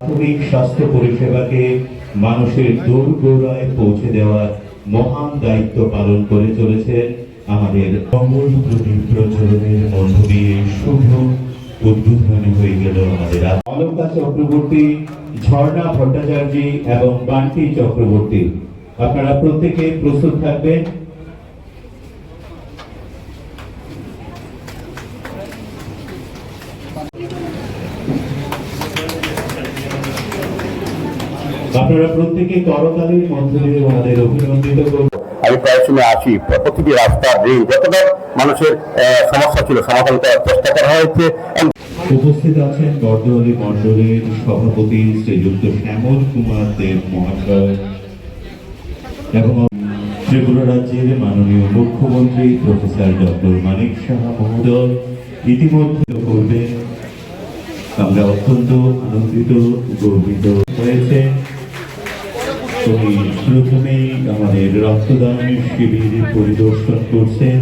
প্রাথমিক স্বাস্থ্য পরিষেবাকে মানুষের দোরগোড়ায় পৌঁছে দেওয়ার মহান দায়িত্ব পালন করে চলেছেন আমাদের কমল প্রদীপ প্রজ্বলনের মধ্য দিয়ে শুভ উদ্বোধন হয়ে গেল আমাদের অলকা চক্রবর্তী, ঝর্ণা ভট্টাচার্য এবং বান্টি চক্রবর্তী। আপনারা প্রত্যেকে প্রস্তুত থাকবেন। আপনারা প্রত্যেকে করতালির মধ্য দিয়ে ওনাদের অভিনন্দিত করুন। আমি প্রায় সময় আসি, প্রতিটি রাস্তা ড্রেন যতটা মানুষের সমস্যা ছিল সমাধান করার চেষ্টা করা হয়েছে। উপস্থিত আছেন বর্দোয়ালি মণ্ডলের সভাপতি শ্রীযুক্ত শ্যামল কুমার দেব মহাশয় এবং ত্রিপুরা রাজ্যের মাননীয় মুখ্যমন্ত্রী প্রফেসর ডক্টর মানিক সাহা মহোদয় ইতিমধ্যে করবেন। আমরা অত্যন্ত আনন্দিত গর্বিত হয়েছে। উনি প্রথমেই আমাদের রক্তদান শিবির পরিদর্শন করছেন।